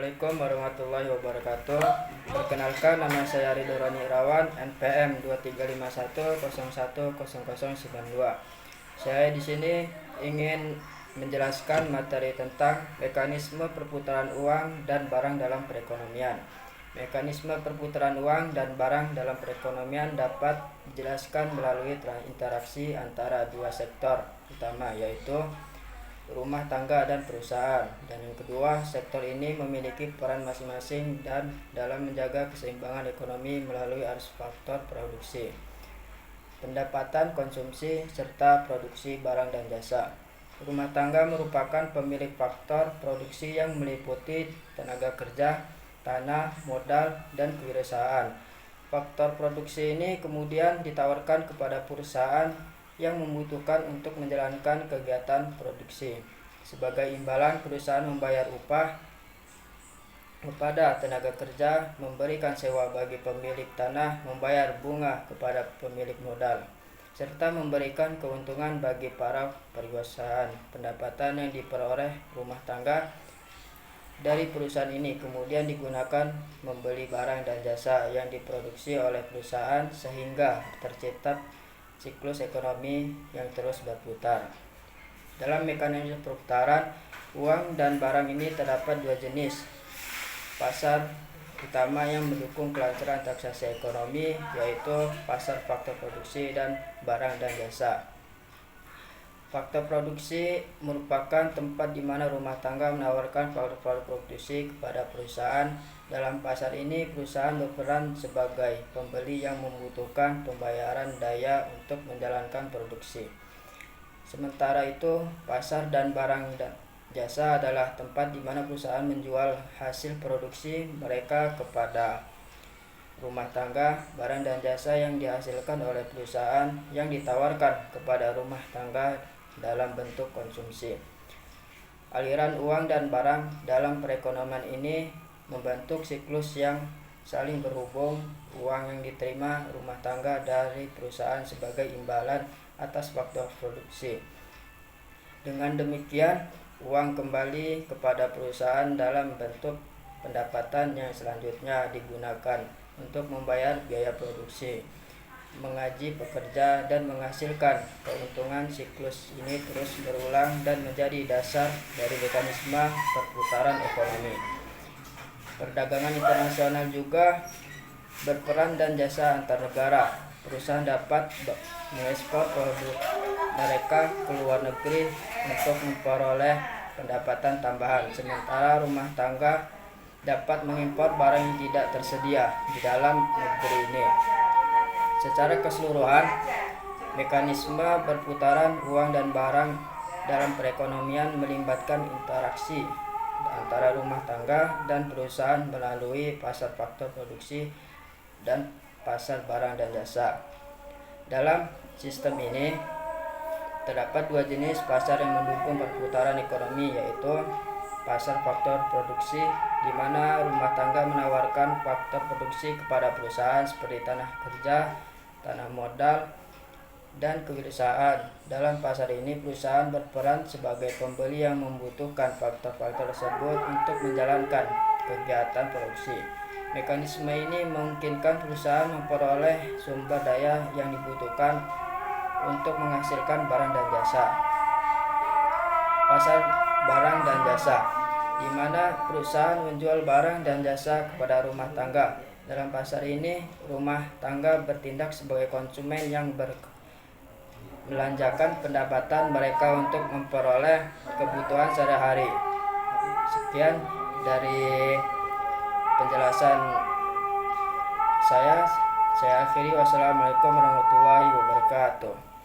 Assalamualaikum warahmatullahi wabarakatuh. Perkenalkan, nama saya Ridho Roni Irawan, NPM 2351010092. Saya di sini ingin menjelaskan materi tentang mekanisme perputaran uang dan barang dalam perekonomian. Mekanisme perputaran uang dan barang dalam perekonomian dapat dijelaskan melalui interaksi antara dua sektor utama, yaitu rumah tangga dan perusahaan. Dan yang kedua, sektor ini memiliki peran masing-masing dan dalam menjaga keseimbangan ekonomi melalui arus faktor produksi, pendapatan, konsumsi, serta produksi barang dan jasa. Rumah tangga merupakan pemilik faktor produksi yang meliputi tenaga kerja, tanah, modal, dan kewirausahaan. Faktor produksi ini kemudian ditawarkan kepada perusahaan yang membutuhkan untuk menjalankan kegiatan produksi. Sebagai imbalan, perusahaan membayar upah kepada tenaga kerja, memberikan sewa bagi pemilik tanah, membayar bunga kepada pemilik modal, serta memberikan keuntungan bagi para perusahaan. Pendapatan yang diperoleh rumah tangga dari perusahaan ini kemudian digunakan membeli barang dan jasa yang diproduksi oleh perusahaan sehingga tercipta siklus ekonomi yang terus berputar. Dalam mekanisme perputaran uang dan barang ini terdapat dua jenis pasar utama yang mendukung kelancaran transaksi ekonomi, yaitu pasar faktor produksi dan barang dan jasa. Faktor produksi merupakan tempat di mana rumah tangga menawarkan faktor produksi kepada perusahaan. Dalam pasar ini, perusahaan berperan sebagai pembeli yang membutuhkan pembayaran daya untuk menjalankan produksi. Sementara itu, pasar dan barang dan jasa adalah tempat di mana perusahaan menjual hasil produksi mereka kepada rumah tangga. Barang dan jasa yang dihasilkan oleh perusahaan yang ditawarkan kepada rumah tangga dalam bentuk konsumsi. Aliran uang dan barang dalam perekonomian ini membentuk siklus yang saling berhubung. Uang yang diterima rumah tangga dari perusahaan sebagai imbalan atas faktor produksi. Dengan demikian, uang kembali kepada perusahaan dalam bentuk pendapatan yang selanjutnya digunakan untuk membayar biaya produksi, mengaji pekerja, dan menghasilkan keuntungan. Siklus ini terus berulang dan menjadi dasar dari mekanisme perputaran ekonomi. Perdagangan internasional juga berperan dan jasa antar negara. Perusahaan dapat mengekspor produk mereka ke luar negeri untuk memperoleh pendapatan tambahan, sementara rumah tangga dapat mengimpor barang yang tidak tersedia di dalam negeri ini. Secara keseluruhan, mekanisme perputaran uang dan barang dalam perekonomian melibatkan interaksi antara rumah tangga dan perusahaan melalui pasar faktor produksi dan pasar barang dan jasa. Dalam sistem ini terdapat dua jenis pasar yang mendukung perputaran ekonomi, yaitu pasar faktor produksi, di mana rumah tangga menawarkan faktor produksi kepada perusahaan seperti tanah kerja, tanah modal, dan kewirausahaan. Dalam pasar ini, perusahaan berperan sebagai pembeli yang membutuhkan faktor-faktor tersebut untuk menjalankan kegiatan produksi. Mekanisme ini memungkinkan perusahaan memperoleh sumber daya yang dibutuhkan untuk menghasilkan barang dan jasa. Pasar barang dan jasa, di mana perusahaan menjual barang dan jasa kepada rumah tangga. Dalam pasar ini, rumah tangga bertindak sebagai konsumen yang belanjakan pendapatan mereka untuk memperoleh kebutuhan sehari-hari. Sekian dari penjelasan saya akhiri. Wassalamualaikum warahmatullahi wabarakatuh.